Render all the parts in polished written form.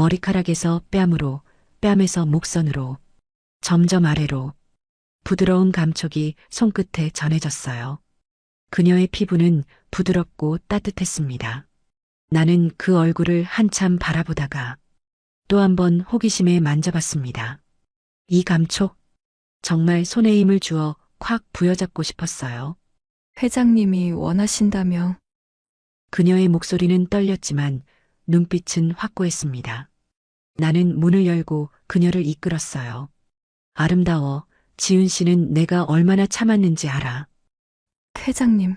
머리카락에서 뺨으로, 뺨에서 목선으로, 점점 아래로 부드러운 감촉이 손끝에 전해졌어요. 그녀의 피부는 부드럽고 따뜻했습니다. 나는 그 얼굴을 한참 바라보다가 또 한 번 호기심에 만져봤습니다. 이 감촉, 정말 손에 힘을 주어 콱 부여잡고 싶었어요. 회장님이 원하신다면 그녀의 목소리는 떨렸지만 눈빛은 확고했습니다. 나는 문을 열고 그녀를 이끌었어요. 아름다워. 지은 씨는 내가 얼마나 참았는지 알아. 회장님,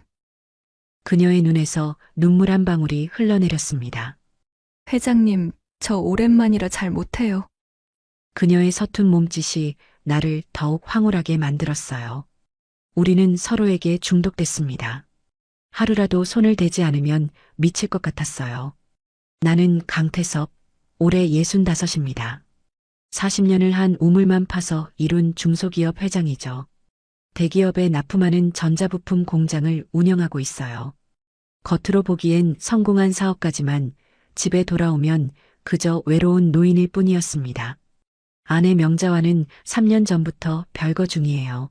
그녀의 눈에서 눈물 한 방울이 흘러내렸습니다. 회장님, 저 오랜만이라 잘 못해요. 그녀의 서툰 몸짓이 나를 더욱 황홀하게 만들었어요. 우리는 서로에게 중독됐습니다. 하루라도 손을 대지 않으면 미칠 것 같았어요. 나는 강태섭, 올해 65입니다. 40년을 한 우물만 파서 이룬 중소기업 회장이죠. 대기업에 납품하는 전자부품 공장을 운영하고 있어요. 겉으로 보기엔 성공한 사업가지만 집에 돌아오면 그저 외로운 노인일 뿐이었습니다. 아내 명자와는 3년 전부터 별거 중이에요.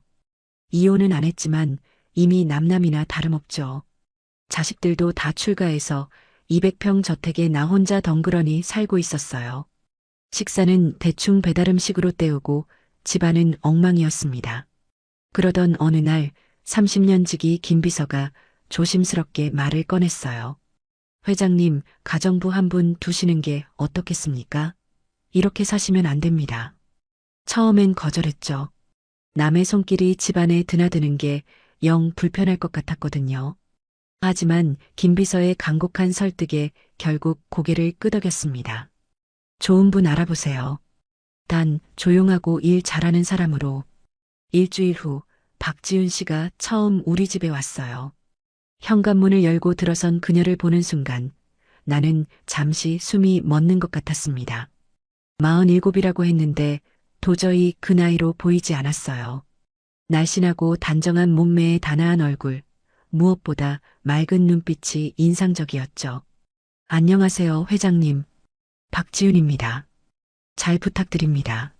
이혼은 안 했지만 이미 남남이나 다름없죠. 자식들도 다 출가해서 200평 저택에 나 혼자 덩그러니 살고 있었어요. 식사는 대충 배달음식으로 때우고 집안은 엉망이었습니다. 그러던 어느 날 30년 지기 김 비서가 조심스럽게 말을 꺼냈어요. 회장님, 가정부 한 분 두시는 게 어떻겠습니까? 이렇게 사시면 안 됩니다. 처음엔 거절했죠. 남의 손길이 집안에 드나드는 게 영 불편할 것 같았거든요. 하지만 김 비서의 간곡한 설득에 결국 고개를 끄덕였습니다. 좋은 분 알아보세요. 단 조용하고 일 잘하는 사람으로. 일주일 후 박지윤 씨가 처음 우리 집에 왔어요. 현관문을 열고 들어선 그녀를 보는 순간 나는 잠시 숨이 멎는 것 같았습니다. 47이라고 했는데 도저히 그 나이로 보이지 않았어요. 날씬하고 단정한 몸매의 단아한 얼굴, 무엇보다 맑은 눈빛이 인상적이었죠. 안녕하세요, 회장님. 박지윤입니다. 잘 부탁드립니다.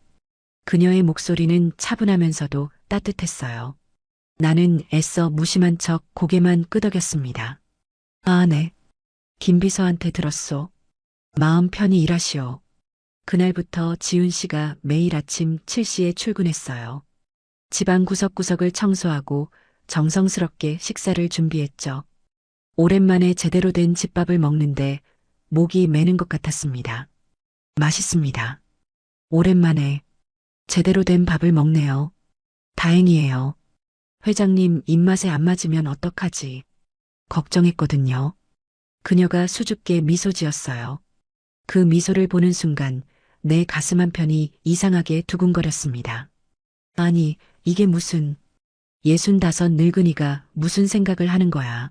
그녀의 목소리는 차분하면서도 따뜻했어요. 나는 애써 무심한 척 고개만 끄덕였습니다. 아, 네. 김 비서한테 들었소. 마음 편히 일하시오. 그날부터 지훈 씨가 매일 아침 7시에 출근했어요. 집안 구석구석을 청소하고 정성스럽게 식사를 준비했죠. 오랜만에 제대로 된 집밥을 먹는데 목이 메는 것 같았습니다. 맛있습니다. 오랜만에 제대로 된 밥을 먹네요. 다행이에요. 회장님 입맛에 안 맞으면 어떡하지? 걱정했거든요. 그녀가 수줍게 미소 지었어요. 그 미소를 보는 순간 내 가슴 한편이 이상하게 두근거렸습니다. 아니, 이게 무슨 65 늙은이가 무슨 생각을 하는 거야.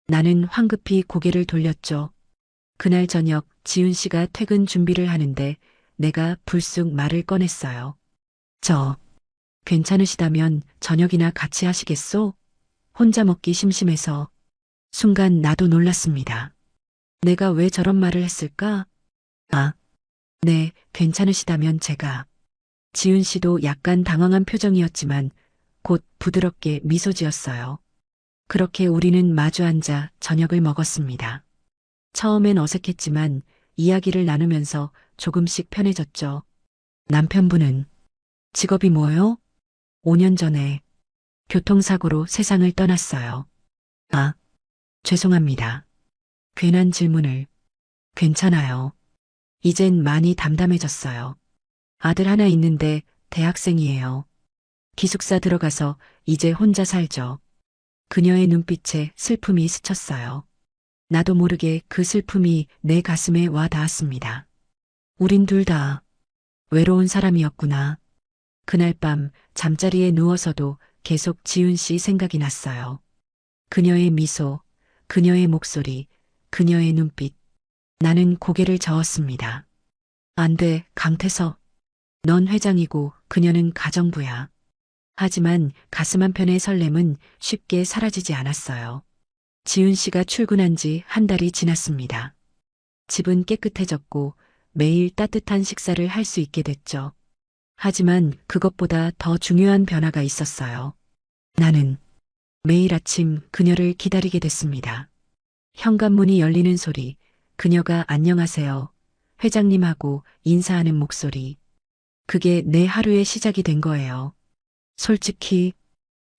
나는 황급히 고개를 돌렸죠. 그날 저녁 지훈 씨가 퇴근 준비를 하는데 내가 불쑥 말을 꺼냈어요. 저, 괜찮으시다면 저녁이나 같이 하시겠소? 혼자 먹기 심심해서. 순간 나도 놀랐습니다. 내가 왜 저런 말을 했을까? 아, 네, 괜찮으시다면 제가. 지훈 씨도 약간 당황한 표정이었지만 곧 부드럽게 미소 지었어요. 그렇게 우리는 마주 앉아 저녁을 먹었습니다. 처음엔 어색했지만 이야기를 나누면서 조금씩 편해졌죠. 남편분은 직업이 뭐요? 5년 전에 교통사고로 세상을 떠났어요. 아, 죄송합니다. 괜한 질문을. 괜찮아요. 이젠 많이 담담해졌어요. 아들 하나 있는데 대학생이에요. 기숙사 들어가서 이제 혼자 살죠. 그녀의 눈빛에 슬픔이 스쳤어요. 나도 모르게 그 슬픔이 내 가슴에 와 닿았습니다. 우린 둘 다 외로운 사람이었구나. 그날 밤 잠자리에 누워서도 계속 지훈 씨 생각이 났어요. 그녀의 미소, 그녀의 목소리, 그녀의 눈빛. 나는 고개를 저었습니다. 안 돼, 강태섭. 넌 회장이고 그녀는 가정부야. 하지만 가슴 한편의 설렘은 쉽게 사라지지 않았어요. 지훈 씨가 출근한 지 한 달이 지났습니다. 집은 깨끗해졌고 매일 따뜻한 식사를 할 수 있게 됐죠. 하지만 그것보다 더 중요한 변화가 있었어요. 나는 매일 아침 그녀를 기다리게 됐습니다. 현관문이 열리는 소리, 그녀가 안녕하세요, 회장님하고 인사하는 목소리. 그게 내 하루의 시작이 된 거예요. 솔직히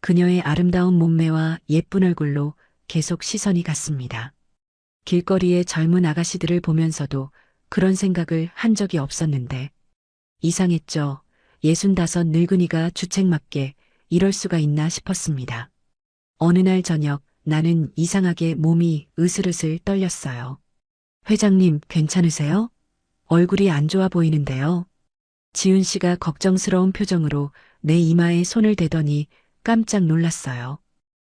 그녀의 아름다운 몸매와 예쁜 얼굴로 계속 시선이 갔습니다. 길거리의 젊은 아가씨들을 보면서도 그런 생각을 한 적이 없었는데 이상했죠. 65 늙은이가 주책맞게 이럴 수가 있나 싶었습니다. 어느 날 저녁 나는 이상하게 몸이 으슬으슬 떨렸어요. 회장님 괜찮으세요? 얼굴이 안 좋아 보이는데요. 지훈 씨가 걱정스러운 표정으로 내 이마에 손을 대더니 깜짝 놀랐어요.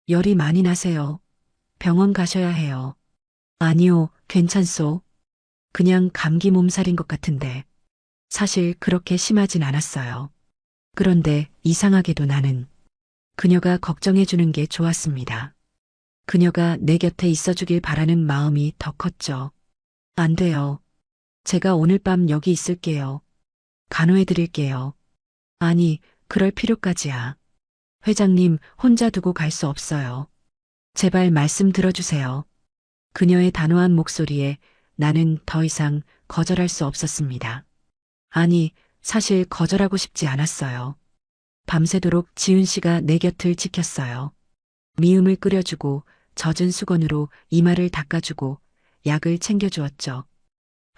열이 많이 나세요. 병원 가셔야 해요. 아니요, 괜찮소. 그냥 감기 몸살인 것 같은데. 사실 그렇게 심하진 않았어요. 그런데 이상하게도 나는 그녀가 걱정해주는 게 좋았습니다. 그녀가 내 곁에 있어주길 바라는 마음이 더 컸죠. 안 돼요. 제가 오늘 밤 여기 있을게요. 간호해드릴게요. 아니, 그럴 필요까지야. 회장님 혼자 두고 갈 수 없어요. 제발 말씀 들어주세요. 그녀의 단호한 목소리에 나는 더 이상 거절할 수 없었습니다. 아니, 사실 거절하고 싶지 않았어요. 밤새도록 지훈 씨가 내 곁을 지켰어요. 미음을 끓여주고 젖은 수건으로 이마를 닦아주고 약을 챙겨주었죠.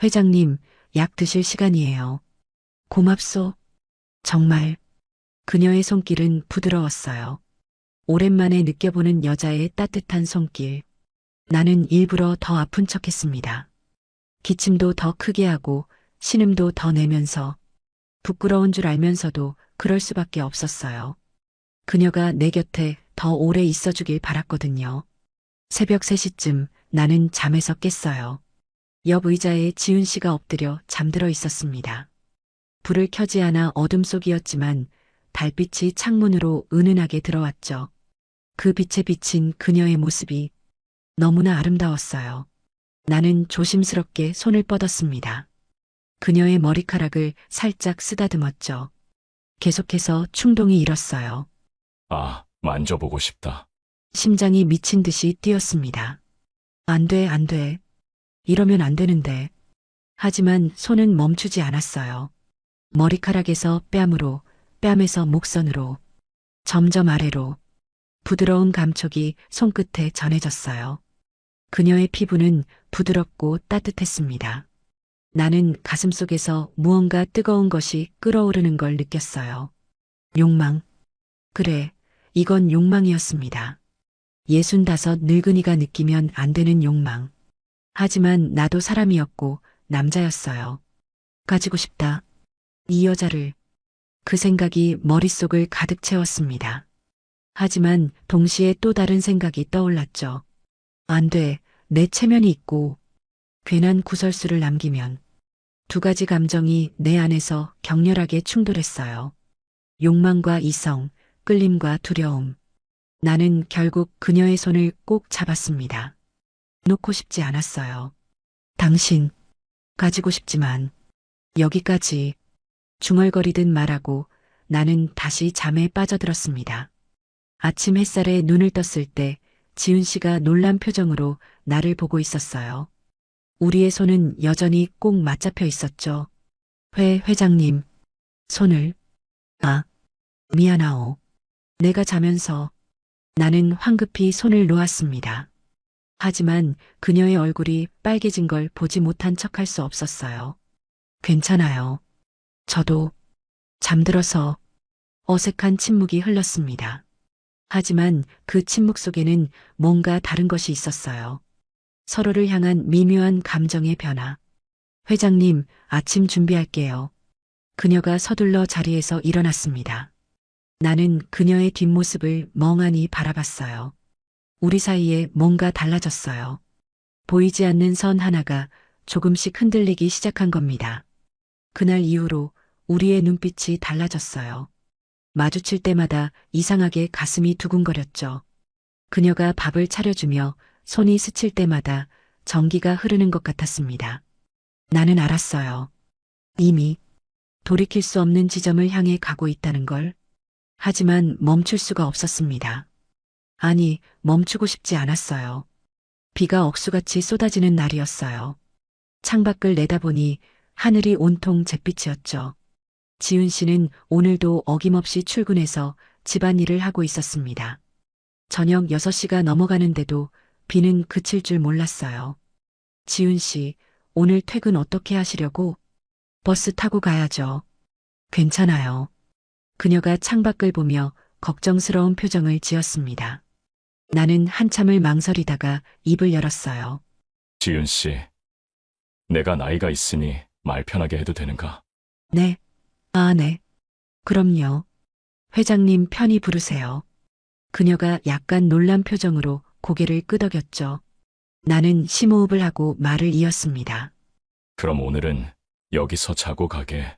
회장님, 약 드실 시간이에요. 고맙소. 정말. 그녀의 손길은 부드러웠어요. 오랜만에 느껴보는 여자의 따뜻한 손길. 나는 일부러 더 아픈 척했습니다. 기침도 더 크게 하고 신음도 더 내면서 부끄러운 줄 알면서도 그럴 수밖에 없었어요. 그녀가 내 곁에 더 오래 있어주길 바랐거든요. 새벽 3시쯤 나는 잠에서 깼어요. 옆 의자에 지훈 씨가 엎드려 잠들어 있었습니다. 불을 켜지 않아 어둠 속이었지만 달빛이 창문으로 은은하게 들어왔죠. 그 빛에 비친 그녀의 모습이 너무나 아름다웠어요. 나는 조심스럽게 손을 뻗었습니다. 그녀의 머리카락을 살짝 쓰다듬었죠. 계속해서 충동이 일었어요. 아, 만져보고 싶다. 심장이 미친 듯이 뛰었습니다. 안 돼, 안 돼. 이러면 안 되는데. 하지만 손은 멈추지 않았어요. 머리카락에서 뺨으로, 뺨에서 목선으로, 점점 아래로 부드러운 감촉이 손끝에 전해졌어요. 그녀의 피부는 부드럽고 따뜻했습니다. 나는 가슴속에서 무언가 뜨거운 것이 끓어오르는 걸 느꼈어요. 욕망. 그래, 이건 욕망이었습니다. 65 늙은이가 느끼면 안 되는 욕망. 하지만 나도 사람이었고 남자였어요. 가지고 싶다. 이 여자를. 그 생각이 머릿속을 가득 채웠습니다. 하지만 동시에 또 다른 생각이 떠올랐죠. 안 돼, 내 체면이 있고 괜한 구설수를 남기면. 두 가지 감정이 내 안에서 격렬하게 충돌했어요. 욕망과 이성, 끌림과 두려움. 나는 결국 그녀의 손을 꼭 잡았습니다. 놓고 싶지 않았어요. 당신, 가지고 싶지만, 여기까지, 중얼거리듯 말하고 나는 다시 잠에 빠져들었습니다. 아침 햇살에 눈을 떴을 때 지훈 씨가 놀란 표정으로 나를 보고 있었어요. 우리의 손은 여전히 꼭 맞잡혀 있었죠. 회장님, 손을, 아, 미안하오. 내가 자면서 나는 황급히 손을 놓았습니다. 하지만 그녀의 얼굴이 빨개진 걸 보지 못한 척할 수 없었어요. 괜찮아요. 저도 잠들어서 어색한 침묵이 흘렀습니다. 하지만 그 침묵 속에는 뭔가 다른 것이 있었어요. 서로를 향한 미묘한 감정의 변화. 회장님, 아침 준비할게요. 그녀가 서둘러 자리에서 일어났습니다. 나는 그녀의 뒷모습을 멍하니 바라봤어요. 우리 사이에 뭔가 달라졌어요. 보이지 않는 선 하나가 조금씩 흔들리기 시작한 겁니다. 그날 이후로 우리의 눈빛이 달라졌어요. 마주칠 때마다 이상하게 가슴이 두근거렸죠. 그녀가 밥을 차려주며 손이 스칠 때마다 전기가 흐르는 것 같았습니다. 나는 알았어요. 이미 돌이킬 수 없는 지점을 향해 가고 있다는 걸. 하지만 멈출 수가 없었습니다. 아니, 멈추고 싶지 않았어요. 비가 억수같이 쏟아지는 날이었어요. 창밖을 내다보니 하늘이 온통 잿빛이었죠. 지훈 씨는 오늘도 어김없이 출근해서 집안일을 하고 있었습니다. 저녁 6시가 넘어가는데도 비는 그칠 줄 몰랐어요. 지훈 씨, 오늘 퇴근 어떻게 하시려고? 버스 타고 가야죠. 괜찮아요. 그녀가 창밖을 보며 걱정스러운 표정을 지었습니다. 나는 한참을 망설이다가 입을 열었어요. 지윤 씨, 내가 나이가 있으니 말 편하게 해도 되는가? 네. 아, 네. 그럼요. 회장님 편히 부르세요. 그녀가 약간 놀란 표정으로 고개를 끄덕였죠. 나는 심호흡을 하고 말을 이었습니다. 그럼 오늘은 여기서 자고 가게.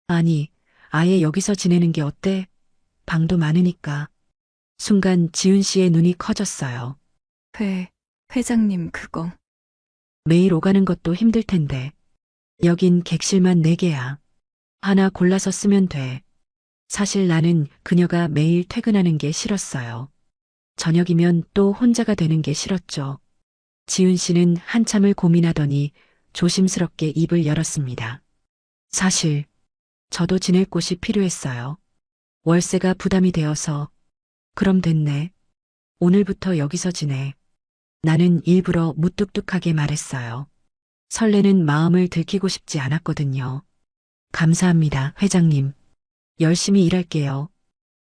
아니, 아예 여기서 지내는 게 어때? 방도 많으니까. 순간 지훈 씨의 눈이 커졌어요. 회장님 그거. 매일 오가는 것도 힘들 텐데. 여긴 객실만 4개야. 하나 골라서 쓰면 돼. 사실 나는 그녀가 매일 퇴근하는 게 싫었어요. 저녁이면 또 혼자가 되는 게 싫었죠. 지훈 씨는 한참을 고민하더니 조심스럽게 입을 열었습니다. 사실 저도 지낼 곳이 필요했어요. 월세가 부담이 되어서. 그럼 됐네. 오늘부터 여기서 지내. 나는 일부러 무뚝뚝하게 말했어요. 설레는 마음을 들키고 싶지 않았거든요. 감사합니다, 회장님. 열심히 일할게요.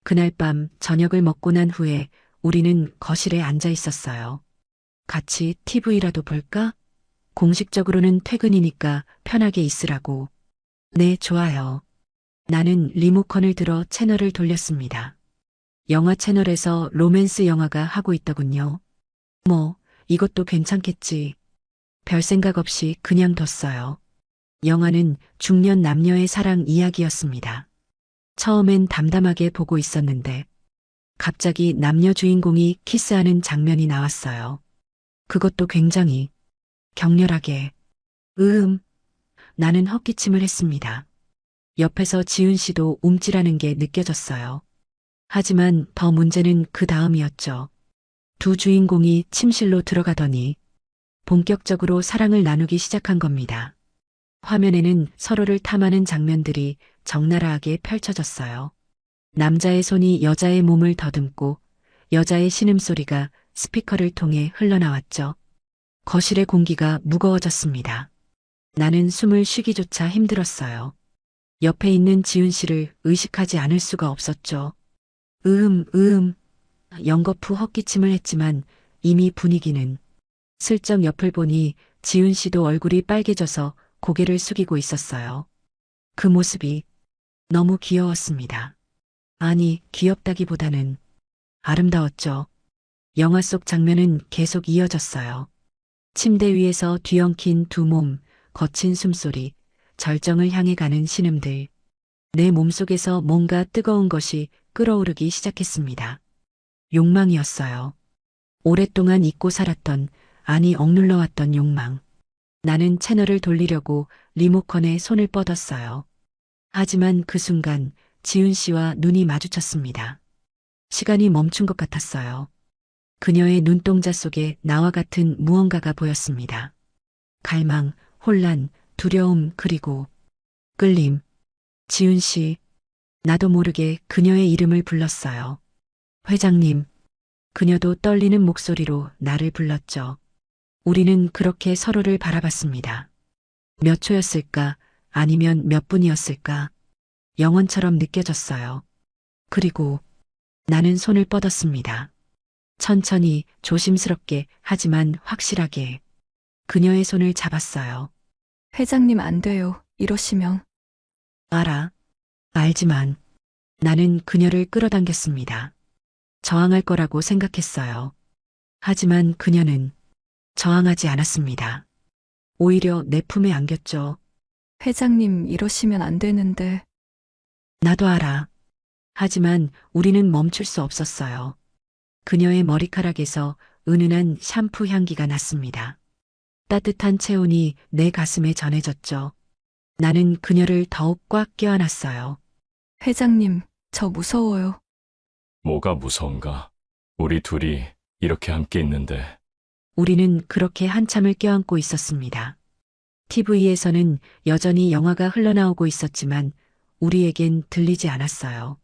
그날 밤 저녁을 먹고 난 후에 우리는 거실에 앉아 있었어요. 같이 TV라도 볼까? 공식적으로는 퇴근이니까 편하게 있으라고. 네, 좋아요. 나는 리모컨을 들어 채널을 돌렸습니다. 영화 채널에서 로맨스 영화가 하고 있더군요. 뭐, 이것도 괜찮겠지. 별 생각 없이 그냥 뒀어요. 영화는 중년 남녀의 사랑 이야기였습니다. 처음엔 담담하게 보고 있었는데 갑자기 남녀 주인공이 키스하는 장면이 나왔어요. 그것도 굉장히 격렬하게. 나는 헛기침을 했습니다. 옆에서 지훈 씨도 움찔하는 게 느껴졌어요. 하지만 더 문제는 그 다음이었죠. 두 주인공이 침실로 들어가더니 본격적으로 사랑을 나누기 시작한 겁니다. 화면에는 서로를 탐하는 장면들이 적나라하게 펼쳐졌어요. 남자의 손이 여자의 몸을 더듬고 여자의 신음소리가 스피커를 통해 흘러나왔죠. 거실의 공기가 무거워졌습니다. 나는 숨을 쉬기조차 힘들었어요. 옆에 있는 지훈 씨를 의식하지 않을 수가 없었죠. 연거푸 헛기침을 했지만 이미 분위기는. 슬쩍 옆을 보니 지훈 씨도 얼굴이 빨개져서 고개를 숙이고 있었어요. 그 모습이 너무 귀여웠습니다. 아니, 귀엽다기보다는 아름다웠죠. 영화 속 장면은 계속 이어졌어요. 침대 위에서 뒤엉킨 두 몸, 거친 숨소리, 절정을 향해 가는 신음들. 내 몸속에서 뭔가 뜨거운 것이 끓어오르기 시작했습니다. 욕망이었어요. 오랫동안 잊고 살았던, 아니 억눌러왔던 욕망. 나는 채널을 돌리려고 리모컨에 손을 뻗었어요. 하지만 그 순간 지훈 씨와 눈이 마주쳤습니다. 시간이 멈춘 것 같았어요. 그녀의 눈동자 속에 나와 같은 무언가가 보였습니다. 갈망, 혼란, 두려움, 그리고 끌림. 지훈 씨, 나도 모르게 그녀의 이름을 불렀어요. 회장님, 그녀도 떨리는 목소리로 나를 불렀죠. 우리는 그렇게 서로를 바라봤습니다. 몇 초였을까, 아니면 몇 분이었을까. 영원처럼 느껴졌어요. 그리고 나는 손을 뻗었습니다. 천천히, 조심스럽게, 하지만 확실하게. 그녀의 손을 잡았어요. 회장님 안 돼요. 이러시면. 알아. 알지만 나는 그녀를 끌어당겼습니다. 저항할 거라고 생각했어요. 하지만 그녀는 저항하지 않았습니다. 오히려 내 품에 안겼죠. 회장님 이러시면 안 되는데. 나도 알아. 하지만 우리는 멈출 수 없었어요. 그녀의 머리카락에서 은은한 샴푸 향기가 났습니다. 따뜻한 체온이 내 가슴에 전해졌죠. 나는 그녀를 더욱 꽉 껴안았어요. 회장님, 저 무서워요. 뭐가 무서운가? 우리 둘이 이렇게 함께 있는데 우리는 그렇게 한참을 껴안고 있었습니다. TV에서는 여전히 영화가 흘러나오고 있었지만 우리에겐 들리지 않았어요.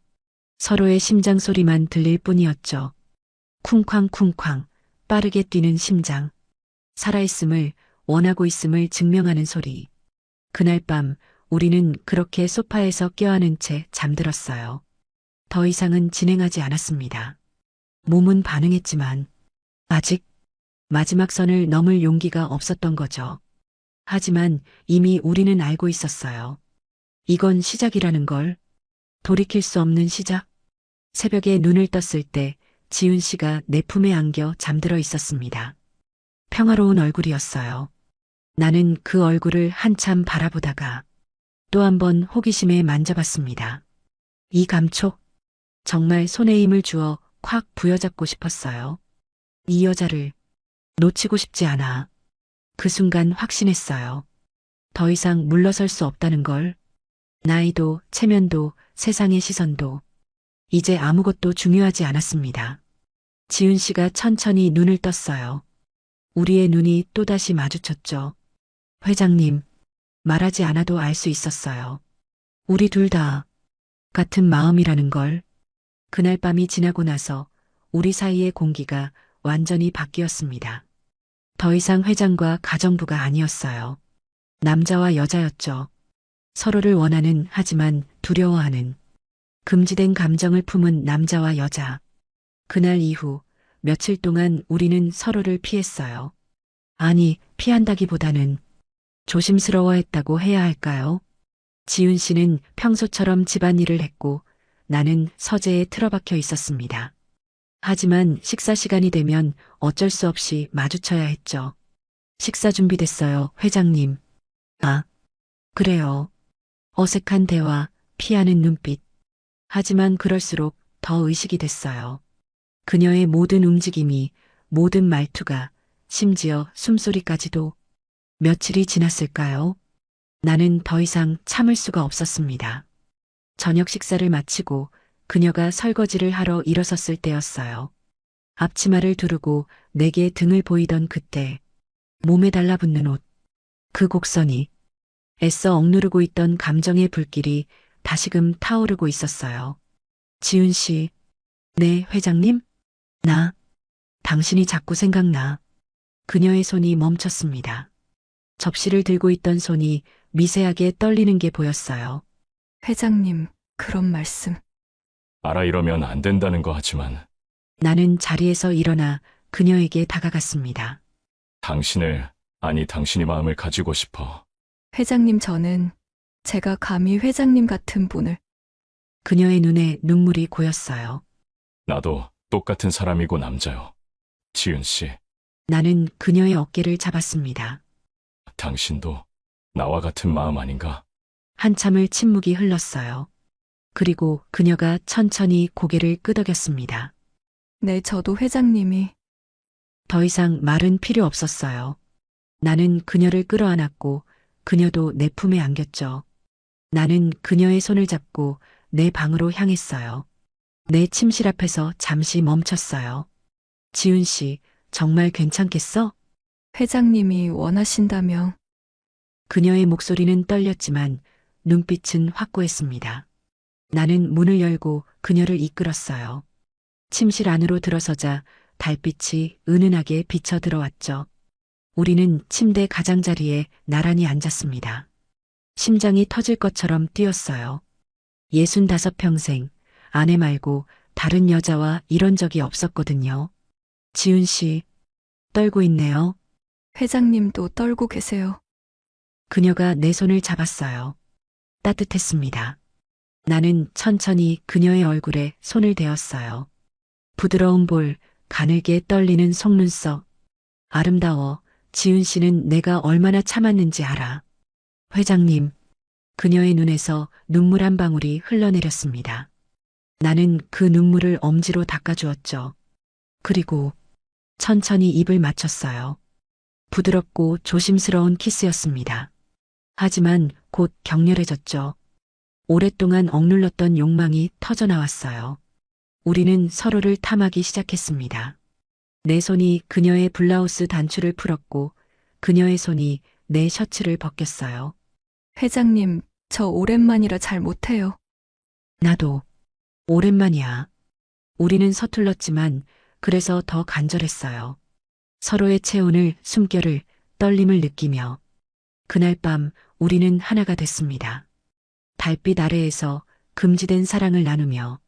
서로의 심장 소리만 들릴 뿐이었죠. 쿵쾅쿵쾅 빠르게 뛰는 심장. 살아있음을 원하고 있음을 증명하는 소리. 그날 밤 우리는 그렇게 소파에서 껴안은 채 잠들었어요. 더 이상은 진행하지 않았습니다. 몸은 반응했지만 아직 마지막 선을 넘을 용기가 없었던 거죠. 하지만 이미 우리는 알고 있었어요. 이건 시작이라는 걸. 돌이킬 수 없는 시작. 새벽에 눈을 떴을 때 지훈 씨가 내 품에 안겨 잠들어 있었습니다. 평화로운 얼굴이었어요. 나는 그 얼굴을 한참 바라보다가 또 한 번 호기심에 만져봤습니다. 이 감촉, 정말 손에 힘을 주어 콱 부여잡고 싶었어요. 이 여자를 놓치고 싶지 않아. 그 순간 확신했어요. 더 이상 물러설 수 없다는 걸. 나이도, 체면도, 세상의 시선도. 이제 아무것도 중요하지 않았습니다. 지훈 씨가 천천히 눈을 떴어요. 우리의 눈이 또다시 마주쳤죠. 회장님, 말하지 않아도 알 수 있었어요. 우리 둘 다 같은 마음이라는 걸. 그날 밤이 지나고 나서 우리 사이의 공기가 완전히 바뀌었습니다. 더 이상 회장과 가정부가 아니었어요. 남자와 여자였죠. 서로를 원하는 하지만 두려워하는 금지된 감정을 품은 남자와 여자. 그날 이후 며칠 동안 우리는 서로를 피했어요. 아니, 피한다기보다는 조심스러워했다고 해야 할까요? 지훈 씨는 평소처럼 집안일을 했고 나는 서재에 틀어박혀 있었습니다. 하지만 식사 시간이 되면 어쩔 수 없이 마주쳐야 했죠. 식사 준비됐어요, 회장님. 아, 그래요. 어색한 대화, 피하는 눈빛. 하지만 그럴수록 더 의식이 됐어요. 그녀의 모든 움직임이, 모든 말투가, 심지어 숨소리까지도. 며칠이 지났을까요? 나는 더 이상 참을 수가 없었습니다. 저녁 식사를 마치고 그녀가 설거지를 하러 일어섰을 때였어요. 앞치마를 두르고 내게 등을 보이던 그때 몸에 달라붙는 옷, 그 곡선이 애써 억누르고 있던 감정의 불길이 다시금 타오르고 있었어요. 지훈 씨, 네, 회장님? 나, 당신이 자꾸 생각나. 그녀의 손이 멈췄습니다. 접시를 들고 있던 손이 미세하게 떨리는 게 보였어요. 회장님, 그런 말씀. 알아 이러면 안 된다는 거 하지만 나는 자리에서 일어나 그녀에게 다가갔습니다. 당신이 마음을 가지고 싶어. 회장님, 저는 제가 감히 회장님 같은 분을. 그녀의 눈에 눈물이 고였어요. 나도 똑같은 사람이고 남자요. 지윤 씨, 나는 그녀의 어깨를 잡았습니다. 당신도 나와 같은 마음 아닌가? 한참을 침묵이 흘렀어요. 그리고 그녀가 천천히 고개를 끄덕였습니다. 네, 저도 회장님이. 더 이상 말은 필요 없었어요. 나는 그녀를 끌어안았고 그녀도 내 품에 안겼죠. 나는 그녀의 손을 잡고 내 방으로 향했어요. 내 침실 앞에서 잠시 멈췄어요. 지훈 씨, 정말 괜찮겠어? 회장님이 원하신다면. 그녀의 목소리는 떨렸지만 눈빛은 확고했습니다. 나는 문을 열고 그녀를 이끌었어요. 침실 안으로 들어서자 달빛이 은은하게 비쳐 들어왔죠. 우리는 침대 가장자리에 나란히 앉았습니다. 심장이 터질 것처럼 뛰었어요. 65평생 아내 말고 다른 여자와 이런 적이 없었거든요. 지훈 씨, 떨고 있네요. 회장님도 떨고 계세요. 그녀가 내 손을 잡았어요. 따뜻했습니다. 나는 천천히 그녀의 얼굴에 손을 대었어요. 부드러운 볼, 가늘게 떨리는 속눈썹. 아름다워. 지훈 씨는 내가 얼마나 참았는지 알아. 회장님, 그녀의 눈에서 눈물 한 방울이 흘러내렸습니다. 나는 그 눈물을 엄지로 닦아주었죠. 그리고 천천히 입을 맞췄어요. 부드럽고 조심스러운 키스였습니다. 하지만 곧 격렬해졌죠. 오랫동안 억눌렀던 욕망이 터져나왔어요. 우리는 서로를 탐하기 시작했습니다. 내 손이 그녀의 블라우스 단추를 풀었고 그녀의 손이 내 셔츠를 벗겼어요. 회장님, 저 오랜만이라 잘 못해요. 나도 오랜만이야. 우리는 서툴렀지만 그래서 더 간절했어요. 서로의 체온을, 숨결을, 떨림을 느끼며 그날 밤 우리는 하나가 됐습니다. 달빛 아래에서 금지된 사랑을 나누며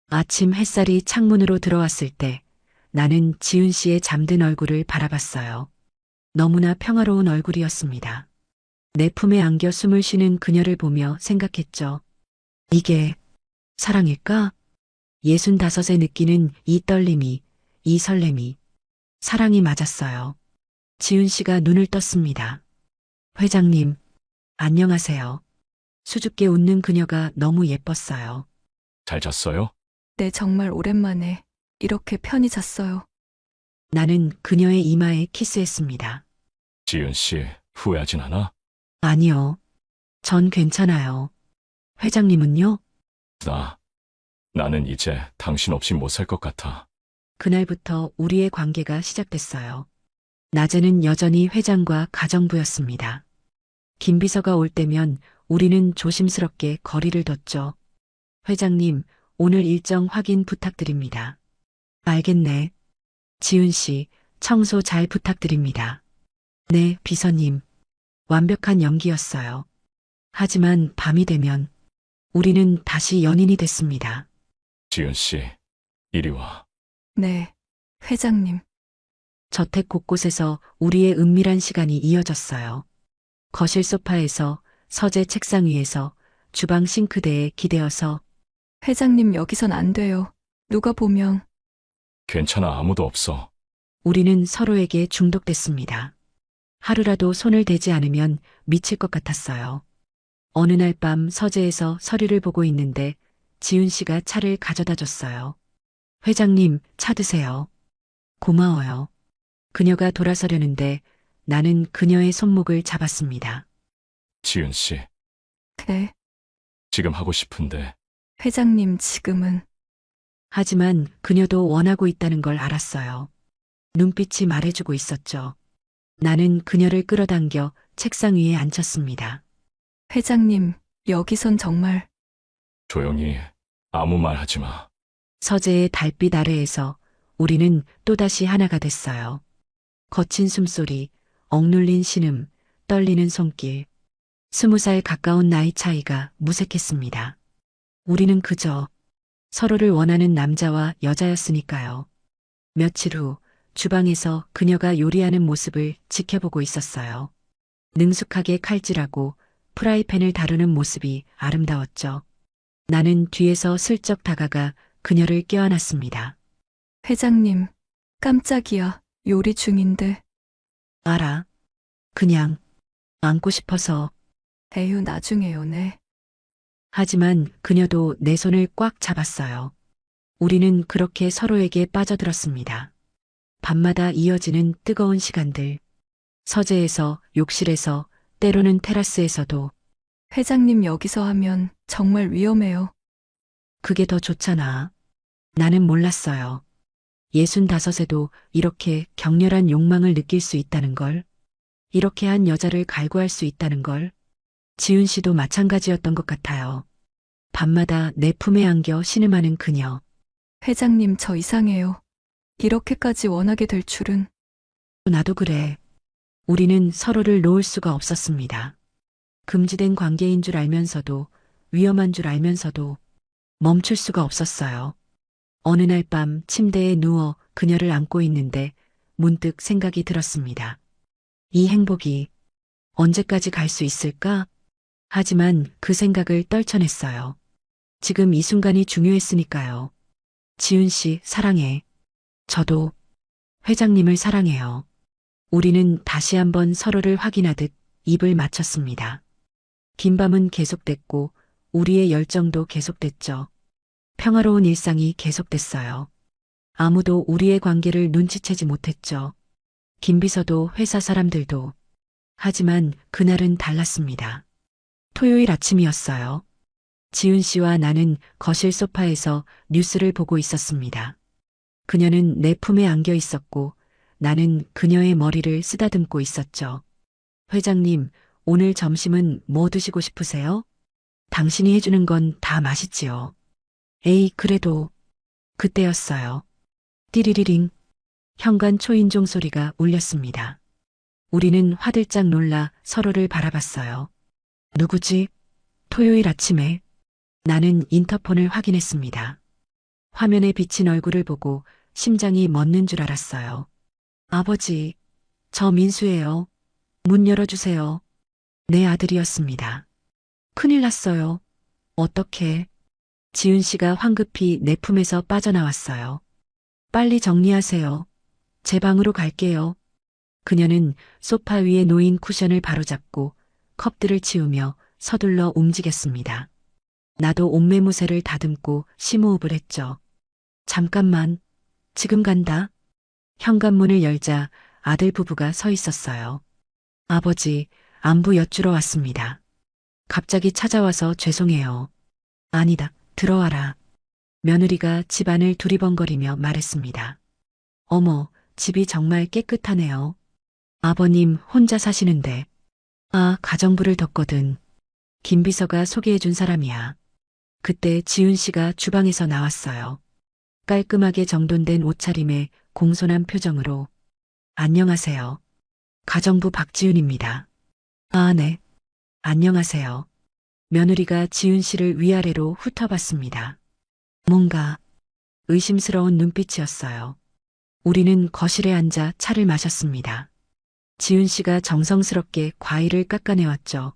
아침 햇살이 창문으로 들어왔을 때 나는 지훈 씨의 잠든 얼굴을 바라봤어요. 너무나 평화로운 얼굴이었습니다. 내 품에 안겨 숨을 쉬는 그녀를 보며 생각했죠. 이게 사랑일까? 65에 느끼는 이 떨림이, 이 설렘이 사랑이 맞았어요. 지훈 씨가 눈을 떴습니다. 회장님, 안녕하세요. 수줍게 웃는 그녀가 너무 예뻤어요. 잘 잤어요? 네, 정말 오랜만에 이렇게 편히 잤어요. 나는 그녀의 이마에 키스했습니다. 지은 씨, 후회하진 않아? 아니요. 전 괜찮아요. 회장님은요? 나는 이제 당신 없이 못 살 것 같아. 그날부터 우리의 관계가 시작됐어요. 낮에는 여전히 회장과 가정부였습니다. 김비서가 올 때면 우리는 조심스럽게 거리를 뒀죠. 회장님, 오늘 일정 확인 부탁드립니다. 알겠네. 지훈 씨, 청소 잘 부탁드립니다. 네, 비서님. 완벽한 연기였어요. 하지만 밤이 되면 우리는 다시 연인이 됐습니다. 지은 씨, 이리 와. 네, 회장님. 저택 곳곳에서 우리의 은밀한 시간이 이어졌어요. 거실 소파에서, 서재 책상 위에서, 주방 싱크대에 기대어서 회장님 여기선 안 돼요. 누가 보면. 괜찮아, 아무도 없어. 우리는 서로에게 중독됐습니다. 하루라도 손을 대지 않으면 미칠 것 같았어요. 어느 날 밤 서재에서 서류를 보고 있는데 지훈 씨가 차를 가져다 줬어요. 회장님, 차 드세요. 고마워요. 그녀가 돌아서려는데 나는 그녀의 손목을 잡았습니다. 지은 씨, 네, 지금 하고 싶은데 회장님 지금은. 하지만 그녀도 원하고 있다는 걸 알았어요. 눈빛이 말해주고 있었죠. 나는 그녀를 끌어당겨 책상 위에 앉혔습니다. 회장님, 여기선 정말. 조용히 아무 말 하지 마. 서재의 달빛 아래에서 우리는 또다시 하나가 됐어요. 거친 숨소리, 억눌린 신음, 떨리는 손길. 20살 가까운 나이 차이가 무색했습니다. 우리는 그저 서로를 원하는 남자와 여자였으니까요. 며칠 후 주방에서 그녀가 요리하는 모습을 지켜보고 있었어요. 능숙하게 칼질하고 프라이팬을 다루는 모습이 아름다웠죠. 나는 뒤에서 슬쩍 다가가 그녀를 껴안았습니다. 회장님, 깜짝이야. 요리 중인데. 알아. 그냥 안고 싶어서. 에휴, 나중에요, 네. 하지만 그녀도 내 손을 꽉 잡았어요. 우리는 그렇게 서로에게 빠져들었습니다. 밤마다 이어지는 뜨거운 시간들. 서재에서, 욕실에서, 때로는 테라스에서도. 회장님 여기서 하면 정말 위험해요. 그게 더 좋잖아. 나는 몰랐어요. 65에도 이렇게 격렬한 욕망을 느낄 수 있다는 걸. 이렇게 한 여자를 갈구할 수 있다는 걸. 지훈 씨도 마찬가지였던 것 같아요. 밤마다 내 품에 안겨 신음하는 그녀. 회장님 저 이상해요. 이렇게까지 원하게 될 줄은. 나도 그래. 우리는 서로를 놓을 수가 없었습니다. 금지된 관계인 줄 알면서도, 위험한 줄 알면서도 멈출 수가 없었어요. 어느 날 밤 침대에 누워 그녀를 안고 있는데 문득 생각이 들었습니다. 이 행복이 언제까지 갈 수 있을까? 하지만 그 생각을 떨쳐냈어요. 지금 이 순간이 중요했으니까요. 지훈 씨, 사랑해. 저도 회장님을 사랑해요. 우리는 다시 한번 서로를 확인하듯 입을 맞췄습니다. 긴 밤은 계속됐고 우리의 열정도 계속됐죠. 평화로운 일상이 계속됐어요. 아무도 우리의 관계를 눈치채지 못했죠. 김비서도 회사 사람들도. 하지만 그날은 달랐습니다. 토요일 아침이었어요. 지훈 씨와 나는 거실 소파에서 뉴스를 보고 있었습니다. 그녀는 내 품에 안겨 있었고 나는 그녀의 머리를 쓰다듬고 있었죠. 회장님, 오늘 점심은 뭐 드시고 싶으세요? 당신이 해주는 건 다 맛있지요. 에이, 그래도. 그때였어요. 띠리리링. 현관 초인종 소리가 울렸습니다. 우리는 화들짝 놀라 서로를 바라봤어요. 누구지? 토요일 아침에. 나는 인터폰을 확인했습니다. 화면에 비친 얼굴을 보고 심장이 멎는 줄 알았어요. 아버지, 저 민수예요. 문 열어주세요. 내 아들이었습니다. 큰일 났어요. 어떻게? 지훈 씨가 황급히 내 품에서 빠져나왔어요. 빨리 정리하세요. 제 방으로 갈게요. 그녀는 소파 위에 놓인 쿠션을 바로잡고 컵들을 치우며 서둘러 움직였습니다. 나도 옷매무새를 다듬고 심호흡을 했죠. 잠깐만, 지금 간다. 현관문을 열자 아들 부부가 서 있었어요. 아버지, 안부 여쭈러 왔습니다. 갑자기 찾아와서 죄송해요. 아니다, 들어와라. 며느리가 집안을 두리번거리며 말했습니다. 어머, 집이 정말 깨끗하네요. 아버님 혼자 사시는데. 아, 가정부를 뒀거든. 김비서가 소개해준 사람이야. 그때 지훈 씨가 주방에서 나왔어요. 깔끔하게 정돈된 옷차림에 공손한 표정으로. 안녕하세요. 가정부 박지훈입니다. 아, 네. 안녕하세요. 며느리가 지훈 씨를 위아래로 훑어봤습니다. 뭔가 의심스러운 눈빛이었어요. 우리는 거실에 앉아 차를 마셨습니다. 지훈 씨가 정성스럽게 과일을 깎아내왔죠.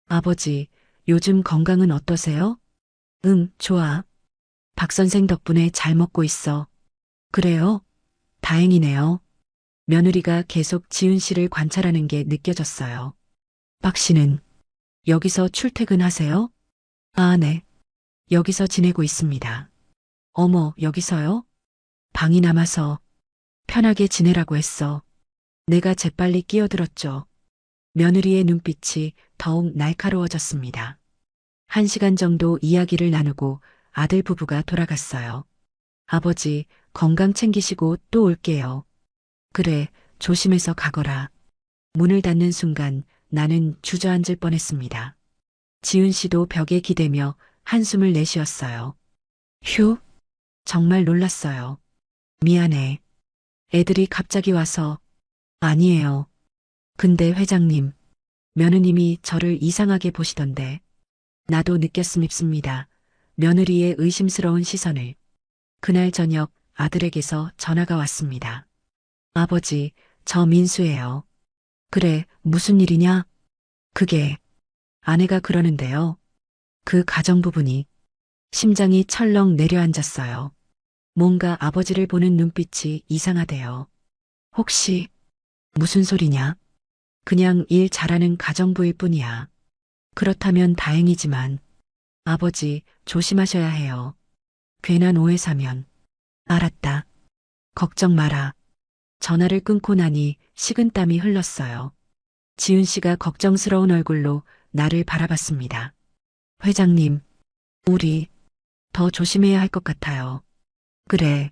아버지, 요즘 건강은 어떠세요? 응, 좋아. 박 선생 덕분에 잘 먹고 있어. 그래요? 다행이네요. 며느리가 계속 지훈 씨를 관찰하는 게 느껴졌어요. 박 씨는 여기서 출퇴근하세요? 아, 네. 여기서 지내고 있습니다. 어머, 여기서요? 방이 남아서 편하게 지내라고 했어. 내가 재빨리 끼어들었죠. 며느리의 눈빛이 더욱 날카로워졌습니다. 1시간 정도 이야기를 나누고 아들 부부가 돌아갔어요. 아버지, 건강 챙기시고 또 올게요. 그래, 조심해서 가거라. 문을 닫는 순간 나는 주저앉을 뻔했습니다. 지훈 씨도 벽에 기대며 한숨을 내쉬었어요. 휴, 정말 놀랐어요. 미안해. 애들이 갑자기 와서. 아니에요. 근데 회장님, 며느님이 저를 이상하게 보시던데. 나도 느꼈습니다. 며느리의 의심스러운 시선을. 그날 저녁 아들에게서 전화가 왔습니다. 아버지, 저 민수예요. 그래, 무슨 일이냐? 그게 아내가 그러는데요. 그 가정부분이 심장이 철렁 내려앉았어요. 뭔가 아버지를 보는 눈빛이 이상하대요. 혹시 무슨 소리냐? 그냥 일 잘하는 가정부일 뿐이야. 그렇다면 다행이지만 아버지 조심하셔야 해요. 괜한 오해 사면. 알았다. 걱정 마라. 전화를 끊고 나니 식은땀이 흘렀어요. 지훈 씨가 걱정스러운 얼굴로 나를 바라봤습니다. 회장님, 우리 더 조심해야 할 것 같아요. 그래.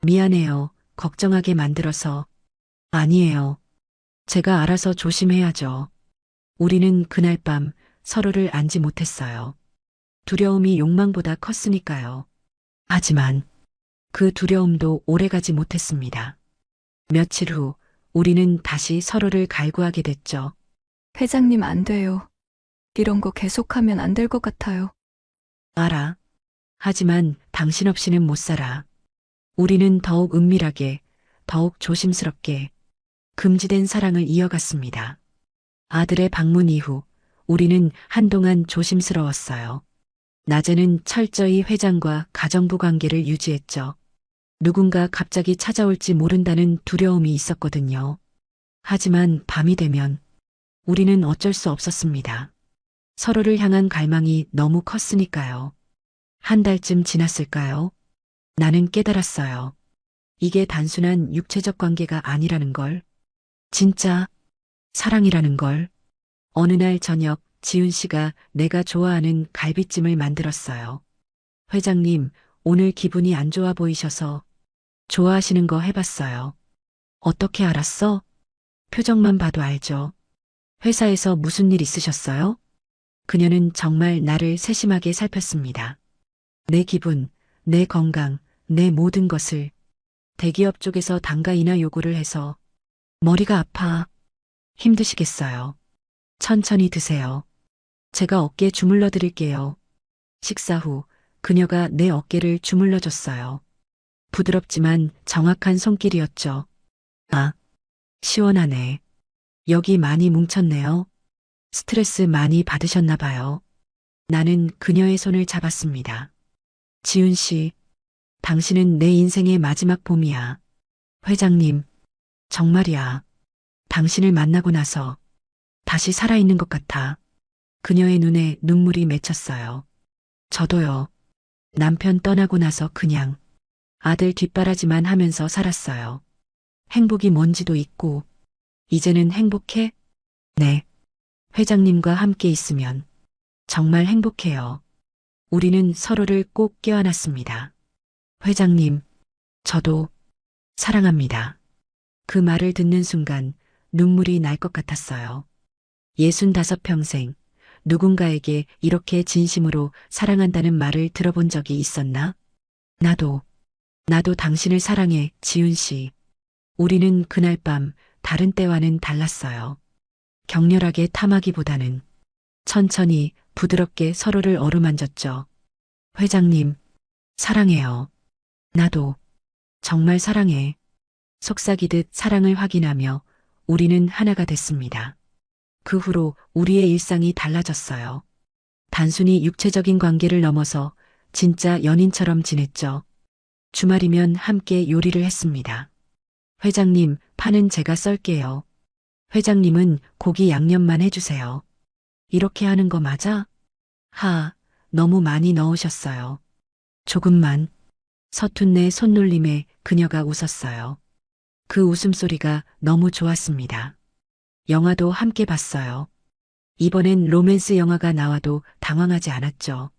미안해요. 걱정하게 만들어서. 아니에요. 제가 알아서 조심해야죠. 우리는 그날 밤 서로를 안지 못했어요. 두려움이 욕망보다 컸으니까요. 하지만 그 두려움도 오래가지 못했습니다. 며칠 후 우리는 다시 서로를 갈구하게 됐죠. 회장님 안 돼요. 이런 거 계속하면 안 될 것 같아요. 알아. 하지만 당신 없이는 못 살아. 우리는 더욱 은밀하게, 더욱 조심스럽게 금지된 사랑을 이어갔습니다. 아들의 방문 이후 우리는 한동안 조심스러웠어요. 낮에는 철저히 회장과 가정부 관계를 유지했죠. 누군가 갑자기 찾아올지 모른다는 두려움이 있었거든요. 하지만 밤이 되면 우리는 어쩔 수 없었습니다. 서로를 향한 갈망이 너무 컸으니까요. 한 달쯤 지났을까요? 나는 깨달았어요. 이게 단순한 육체적 관계가 아니라는 걸. 진짜 사랑이라는 걸. 어느 날 저녁 지훈 씨가 내가 좋아하는 갈비찜을 만들었어요. 회장님, 오늘 기분이 안 좋아 보이셔서 좋아하시는 거 해봤어요. 어떻게 알았어? 표정만 봐도 알죠. 회사에서 무슨 일 있으셨어요? 그녀는 정말 나를 세심하게 살폈습니다. 내 기분, 내 건강, 내 모든 것을 대기업 쪽에서 단가 인하 요구를 해서 머리가 아파. 힘드시겠어요. 천천히 드세요. 제가 어깨 주물러 드릴게요. 식사 후 그녀가 내 어깨를 주물러 줬어요. 부드럽지만 정확한 손길이었죠. 아, 시원하네. 여기 많이 뭉쳤네요. 스트레스 많이 받으셨나 봐요. 나는 그녀의 손을 잡았습니다. 지훈 씨, 당신은 내 인생의 마지막 봄이야. 회장님, 정말이야. 당신을 만나고 나서 다시 살아있는 것 같아. 그녀의 눈에 눈물이 맺혔어요. 저도요. 남편 떠나고 나서 그냥 아들 뒷바라지만 하면서 살았어요. 행복이 뭔지도 잊고, 이제는 행복해? 네. 회장님과 함께 있으면 정말 행복해요. 우리는 서로를 꼭 껴안았습니다. 회장님, 저도 사랑합니다. 그 말을 듣는 순간 눈물이 날 것 같았어요. 65평생 누군가에게 이렇게 진심으로 사랑한다는 말을 들어본 적이 있었나? 나도 당신을 사랑해, 지훈 씨. 우리는 그날 밤 다른 때와는 달랐어요. 격렬하게 탐하기보다는 천천히 부드럽게 서로를 어루만졌죠. 회장님, 사랑해요. 나도 정말 사랑해. 속삭이듯 사랑을 확인하며 우리는 하나가 됐습니다. 그 후로 우리의 일상이 달라졌어요. 단순히 육체적인 관계를 넘어서 진짜 연인처럼 지냈죠. 주말이면 함께 요리를 했습니다. 회장님, 파는 제가 썰게요. 회장님은 고기 양념만 해주세요. 이렇게 하는 거 맞아? 너무 많이 넣으셨어요. 조금만. 서툰 내 손놀림에 그녀가 웃었어요. 그 웃음소리가 너무 좋았습니다. 영화도 함께 봤어요. 이번엔 로맨스 영화가 나와도 당황하지 않았죠.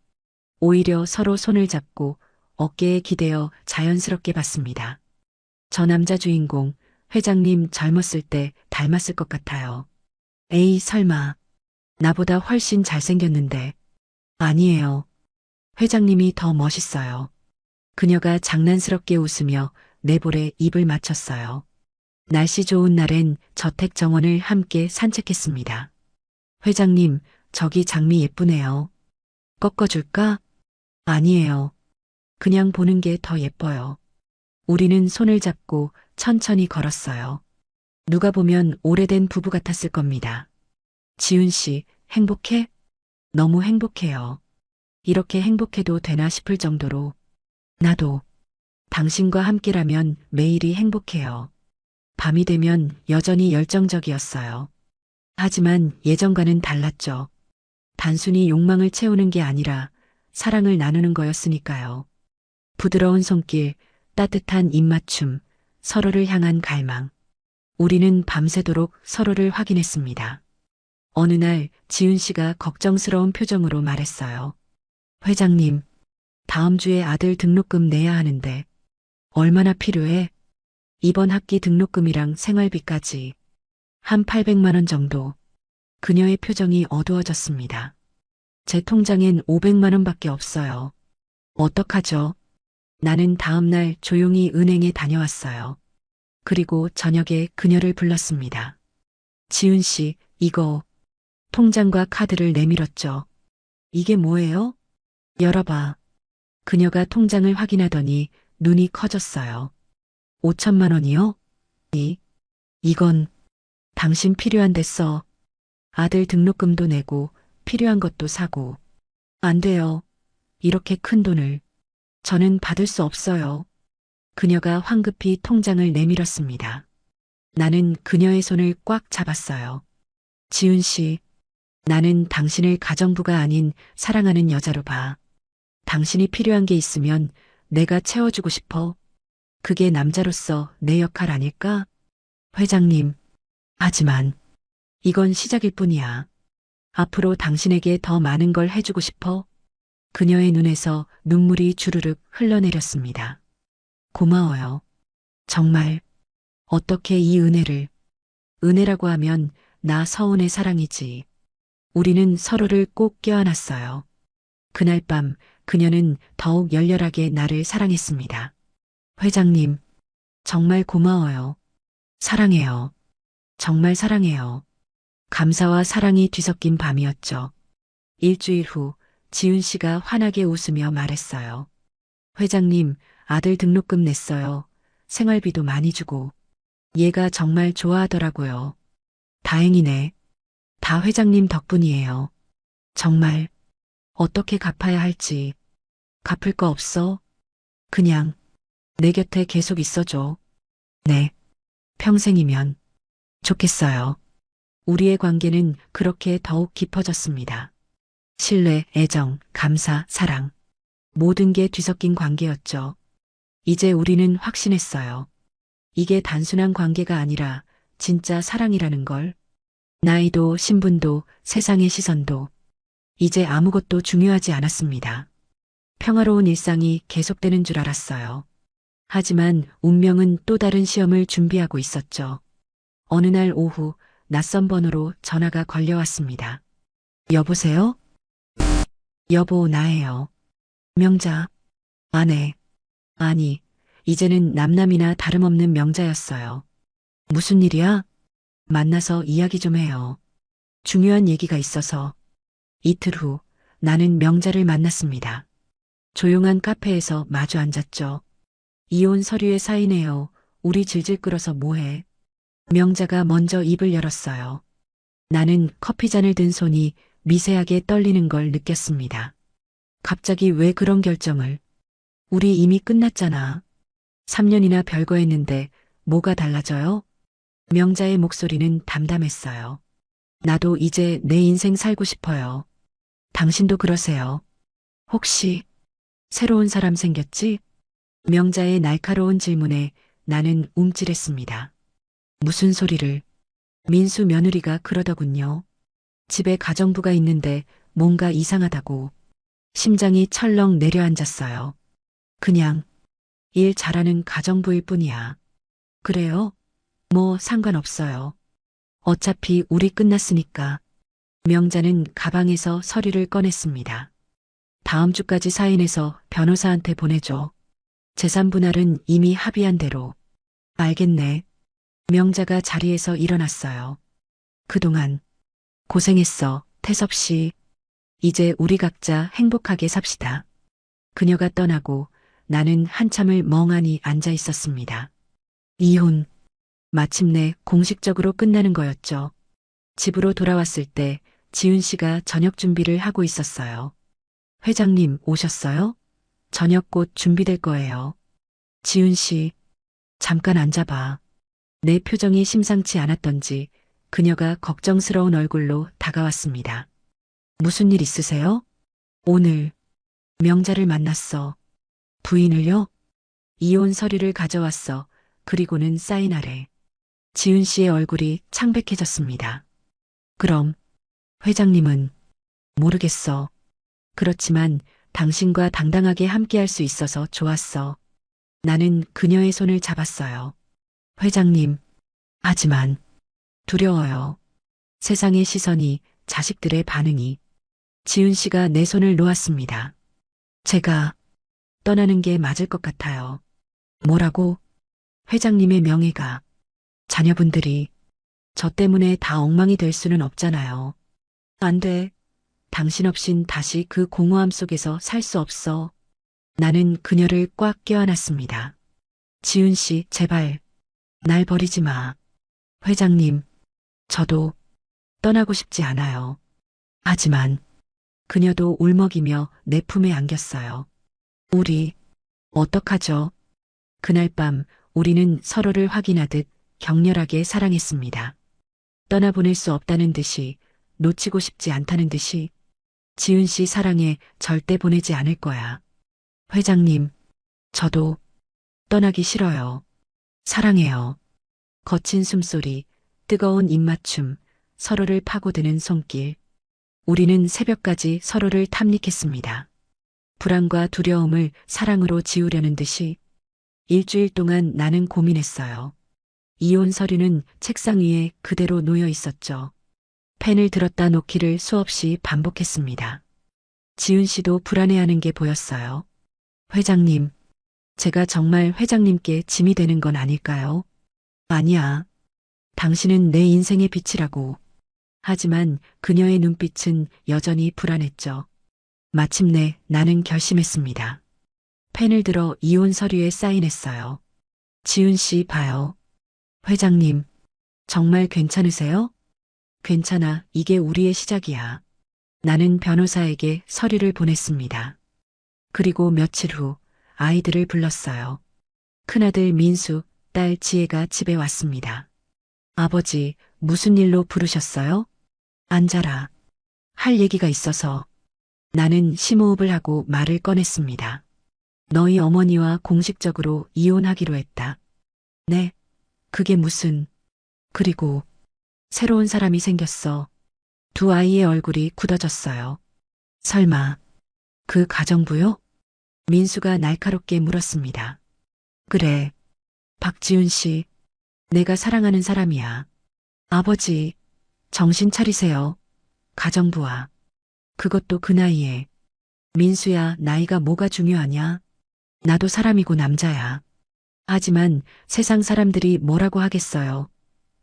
오히려 서로 손을 잡고 어깨에 기대어 자연스럽게 봤습니다. 저 남자 주인공, 회장님 젊었을 때 닮았을 것 같아요. 에이, 설마. 나보다 훨씬 잘생겼는데. 아니에요. 회장님이 더 멋있어요. 그녀가 장난스럽게 웃으며 내 볼에 입을 맞췄어요. 날씨 좋은 날엔 저택 정원을 함께 산책했습니다. 회장님, 저기 장미 예쁘네요. 꺾어줄까? 아니에요. 그냥 보는 게 더 예뻐요. 우리는 손을 잡고 천천히 걸었어요. 누가 보면 오래된 부부 같았을 겁니다. 지훈 씨, 행복해? 너무 행복해요. 이렇게 행복해도 되나 싶을 정도로. 나도 당신과 함께라면 매일이 행복해요. 밤이 되면 여전히 열정적이었어요. 하지만 예전과는 달랐죠. 단순히 욕망을 채우는 게 아니라 사랑을 나누는 거였으니까요. 부드러운 손길, 따뜻한 입맞춤, 서로를 향한 갈망. 우리는 밤새도록 서로를 확인했습니다. 어느 날 지훈 씨가 걱정스러운 표정으로 말했어요. 회장님, 다음 주에 아들 등록금 내야 하는데 얼마나 필요해? 이번 학기 등록금이랑 생활비까지 한 800만 원 정도. 그녀의 표정이 어두워졌습니다. 제 통장엔 500만 원밖에 없어요. 어떡하죠? 나는 다음 날 조용히 은행에 다녀왔어요. 그리고 저녁에 그녀를 불렀습니다. 지훈 씨, 이거 통장과 카드를 내밀었죠. 이게 뭐예요? 열어봐. 그녀가 통장을 확인하더니 눈이 커졌어요. 5천만 원이요? 이건 당신 필요한데 써. 아들 등록금도 내고 필요한 것도 사고. 안 돼요. 이렇게 큰 돈을 저는 받을 수 없어요. 그녀가 황급히 통장을 내밀었습니다. 나는 그녀의 손을 꽉 잡았어요. 지훈 씨, 나는 당신을 가정부가 아닌 사랑하는 여자로 봐. 당신이 필요한 게 있으면 내가 채워주고 싶어. 그게 남자로서 내 역할 아닐까? 회장님, 하지만 이건 시작일 뿐이야. 앞으로 당신에게 더 많은 걸 해주고 싶어. 그녀의 눈에서 눈물이 주르륵 흘러내렸습니다. 고마워요. 정말 어떻게 이 은혜라고 하면 나 서운의 사랑이지. 우리는 서로를 꼭 껴안았어요. 그날 밤 그녀는 더욱 열렬하게 나를 사랑했습니다. 회장님, 정말 고마워요. 사랑해요. 정말 사랑해요. 감사와 사랑이 뒤섞인 밤이었죠. 일주일 후 지훈 씨가 환하게 웃으며 말했어요. 회장님, 아들 등록금 냈어요. 생활비도 많이 주고. 얘가 정말 좋아하더라고요. 다행이네. 다 회장님 덕분이에요. 정말 어떻게 갚아야 할지. 갚을 거 없어? 그냥 내 곁에 계속 있어줘. 네. 평생이면 좋겠어요. 우리의 관계는 그렇게 더욱 깊어졌습니다. 신뢰, 애정, 감사, 사랑. 모든 게 뒤섞인 관계였죠. 이제 우리는 확신했어요. 이게 단순한 관계가 아니라 진짜 사랑이라는 걸. 나이도 신분도 세상의 시선도 이제 아무것도 중요하지 않았습니다. 평화로운 일상이 계속되는 줄 알았어요. 하지만 운명은 또 다른 시험을 준비하고 있었죠. 어느 날 오후 낯선 번호로 전화가 걸려왔습니다. 여보세요? 여보, 나예요. 명자. 아내. 아니, 이제는 남남이나 다름없는 명자였어요. 무슨 일이야? 만나서 이야기 좀 해요. 중요한 얘기가 있어서. 이틀 후 나는 명자를 만났습니다. 조용한 카페에서 마주 앉았죠. 이혼 서류에 사인해요. 우리 질질 끌어서 뭐해? 명자가 먼저 입을 열었어요. 나는 커피잔을 든 손이 미세하게 떨리는 걸 느꼈습니다. 갑자기 왜 그런 결정을? 우리 이미 끝났잖아. 3년이나 별거했는데 뭐가 달라져요? 명자의 목소리는 담담했어요. 나도 이제 내 인생 살고 싶어요. 당신도 그러세요. 혹시 새로운 사람 생겼지? 명자의 날카로운 질문에 나는 움찔했습니다. 무슨 소리를? 민수 며느리가 그러더군요. 집에 가정부가 있는데 뭔가 이상하다고. 심장이 철렁 내려앉았어요. 그냥 일 잘하는 가정부일 뿐이야. 그래요? 뭐 상관없어요. 어차피 우리 끝났으니까. 명자는 가방에서 서류를 꺼냈습니다. 다음 주까지 사인해서 변호사한테 보내줘. 재산 분할은 이미 합의한 대로. 알겠네. 명자가 자리에서 일어났어요. 그동안 고생했어, 태섭 씨. 이제 우리 각자 행복하게 삽시다. 그녀가 떠나고 나는 한참을 멍하니 앉아 있었습니다. 이혼. 마침내 공식적으로 끝나는 거였죠. 집으로 돌아왔을 때 지훈 씨가 저녁 준비를 하고 있었어요. 회장님 오셨어요? 저녁 곧 준비될 거예요. 지훈 씨, 잠깐 앉아봐. 내 표정이 심상치 않았던지 그녀가 걱정스러운 얼굴로 다가왔습니다. 무슨 일 있으세요? 오늘 명자를 만났어. 부인을요? 이혼 서류를 가져왔어. 그리고는 사인하래. 지훈 씨의 얼굴이 창백해졌습니다. 그럼 회장님은 모르겠어. 그렇지만 당신과 당당하게 함께할 수 있어서 좋았어. 나는 그녀의 손을 잡았어요. 회장님, 하지만 두려워요. 세상의 시선이, 자식들의 반응이. 지훈 씨가 내 손을 놓았습니다. 제가 떠나는 게 맞을 것 같아요. 뭐라고? 회장님의 명예가, 자녀분들이 저 때문에 다 엉망이 될 수는 없잖아요. 안 돼. 당신 없인 다시 그 공허함 속에서 살 수 없어. 나는 그녀를 꽉 껴안았습니다. 지훈 씨, 제발 날 버리지 마. 회장님, 저도 떠나고 싶지 않아요. 하지만 그녀도 울먹이며 내 품에 안겼어요. 우리 어떡하죠? 그날 밤 우리는 서로를 확인하듯 격렬하게 사랑했습니다. 떠나보낼 수 없다는 듯이, 놓치고 싶지 않다는 듯이. 지훈 씨 사랑에 절대 보내지 않을 거야. 회장님, 저도 떠나기 싫어요. 사랑해요. 거친 숨소리, 뜨거운 입맞춤, 서로를 파고드는 손길. 우리는 새벽까지 서로를 탐닉했습니다. 불안과 두려움을 사랑으로 지우려는 듯이 일주일 동안 나는 고민했어요. 이혼 서류는 책상 위에 그대로 놓여 있었죠. 펜을 들었다 놓기를 수없이 반복했습니다. 지훈 씨도 불안해하는 게 보였어요. 회장님, 제가 정말 회장님께 짐이 되는 건 아닐까요? 아니야. 당신은 내 인생의 빛이라고. 하지만 그녀의 눈빛은 여전히 불안했죠. 마침내 나는 결심했습니다. 펜을 들어 이혼 서류에 사인했어요. 지훈 씨 봐요. 회장님, 정말 괜찮으세요? 괜찮아, 이게 우리의 시작이야. 나는 변호사에게 서류를 보냈습니다. 그리고 며칠 후 아이들을 불렀어요. 큰아들 민수, 딸 지혜가 집에 왔습니다. 아버지, 무슨 일로 부르셨어요? 앉아라. 할 얘기가 있어서. 나는 심호흡을 하고 말을 꺼냈습니다. 너희 어머니와 공식적으로 이혼하기로 했다. 네, 그게 무슨. 그리고 새로운 사람이 생겼어. 두 아이의 얼굴이 굳어졌어요. 설마 그 가정부요? 민수가 날카롭게 물었습니다. 그래, 박지훈 씨, 내가 사랑하는 사람이야. 아버지, 정신 차리세요. 가정부와. 그것도 그 나이에. 민수야, 나이가 뭐가 중요하냐? 나도 사람이고 남자야. 하지만 세상 사람들이 뭐라고 하겠어요.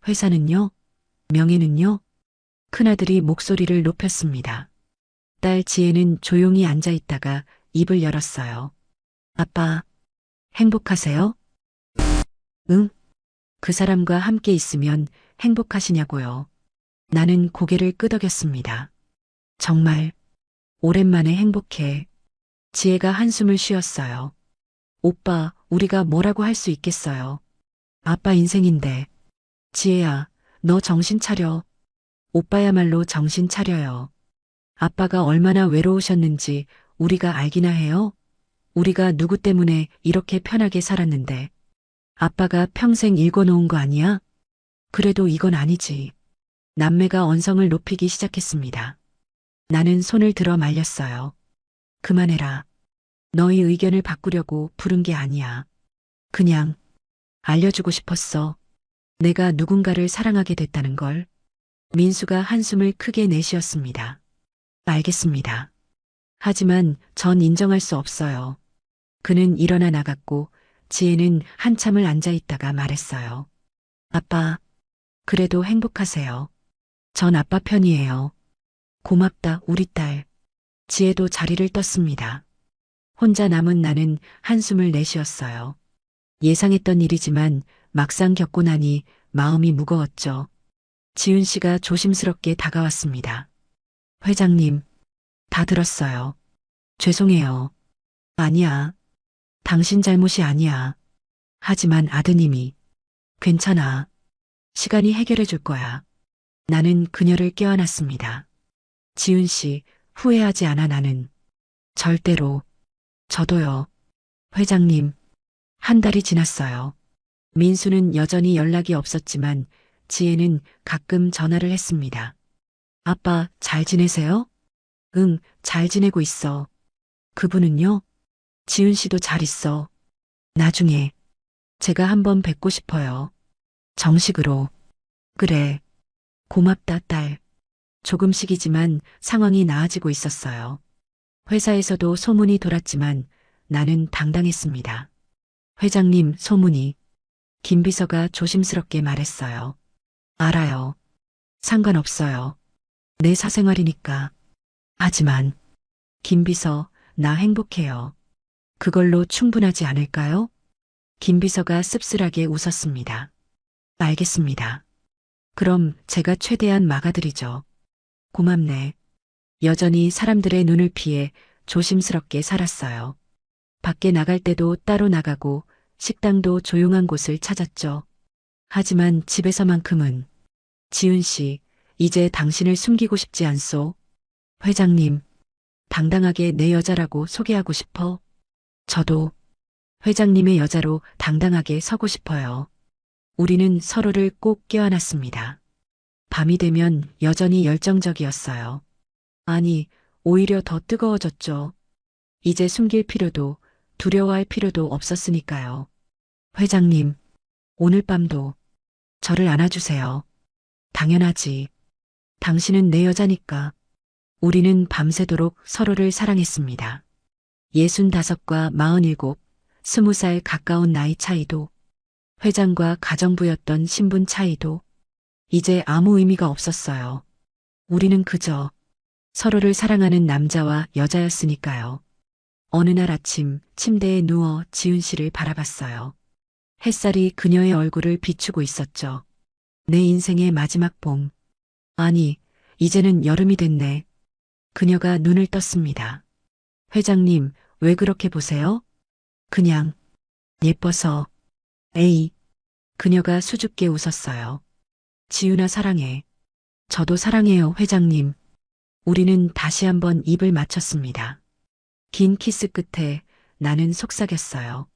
회사는요? 명예는요? 큰아들이 목소리를 높였습니다. 딸 지혜는 조용히 앉아 있다가 입을 열었어요. 아빠, 행복하세요? 응? 그 사람과 함께 있으면 행복하시냐고요. 나는 고개를 끄덕였습니다. 정말 오랜만에 행복해. 지혜가 한숨을 쉬었어요. 오빠, 우리가 뭐라고 할 수 있겠어요. 아빠 인생인데. 지혜야, 너 정신 차려. 오빠야말로 정신 차려요. 아빠가 얼마나 외로우셨는지 우리가 알기나 해요? 우리가 누구 때문에 이렇게 편하게 살았는데. 아빠가 평생 읽어놓은 거 아니야? 그래도 이건 아니지. 남매가 언성을 높이기 시작했습니다. 나는 손을 들어 말렸어요. 그만해라. 너희 의견을 바꾸려고 부른 게 아니야. 그냥 알려주고 싶었어. 내가 누군가를 사랑하게 됐다는 걸. 민수가 한숨을 크게 내쉬었습니다. 알겠습니다. 하지만 전 인정할 수 없어요. 그는 일어나 나갔고 지혜는 한참을 앉아 있다가 말했어요. 아빠, 그래도 행복하세요. 전 아빠 편이에요. 고맙다, 우리 딸. 지혜도 자리를 떴습니다. 혼자 남은 나는 한숨을 내쉬었어요. 예상했던 일이지만 막상 겪고 나니 마음이 무거웠죠. 지훈 씨가 조심스럽게 다가왔습니다. 회장님, 다 들었어요. 죄송해요. 아니야. 당신 잘못이 아니야. 하지만 아드님이. 괜찮아. 시간이 해결해 줄 거야. 나는 그녀를 껴안았습니다. 지훈 씨, 후회하지 않아 나는. 절대로. 저도요. 회장님, 한 달이 지났어요. 민수는 여전히 연락이 없었지만 지혜는 가끔 전화를 했습니다. 아빠, 잘 지내세요? 응, 잘 지내고 있어. 그분은요? 지훈 씨도 잘 있어. 나중에 제가 한번 뵙고 싶어요. 정식으로. 그래. 고맙다, 딸. 조금씩이지만 상황이 나아지고 있었어요. 회사에서도 소문이 돌았지만 나는 당당했습니다. 회장님, 소문이. 김 비서가 조심스럽게 말했어요. 알아요. 상관없어요. 내 사생활이니까. 하지만, 김 비서, 나 행복해요. 그걸로 충분하지 않을까요? 김 비서가 씁쓸하게 웃었습니다. 알겠습니다. 그럼 제가 최대한 막아드리죠. 고맙네. 여전히 사람들의 눈을 피해 조심스럽게 살았어요. 밖에 나갈 때도 따로 나가고 식당도 조용한 곳을 찾았죠. 하지만 집에서만큼은 지훈 씨, 이제 당신을 숨기고 싶지 않소. 회장님, 당당하게 내 여자라고 소개하고 싶어. 저도 회장님의 여자로 당당하게 서고 싶어요. 우리는 서로를 꼭 껴안았습니다. 밤이 되면 여전히 열정적이었어요. 아니, 오히려 더 뜨거워졌죠. 이제 숨길 필요도 두려워할 필요도 없었으니까요. 회장님, 오늘 밤도 저를 안아주세요. 당연하지. 당신은 내 여자니까. 우리는 밤새도록 서로를 사랑했습니다. 65과 47, 20살 가까운 나이 차이도, 회장과 가정부였던 신분 차이도, 이제 아무 의미가 없었어요. 우리는 그저 서로를 사랑하는 남자와 여자였으니까요. 어느 날 아침 침대에 누워 지훈 씨를 바라봤어요. 햇살이 그녀의 얼굴을 비추고 있었죠. 내 인생의 마지막 봄. 아니, 이제는 여름이 됐네. 그녀가 눈을 떴습니다. 회장님, 왜 그렇게 보세요? 그냥 예뻐서. 에이. 그녀가 수줍게 웃었어요. 지훈아 사랑해. 저도 사랑해요, 회장님. 우리는 다시 한번 입을 맞췄습니다. 긴 키스 끝에 나는 속삭였어요.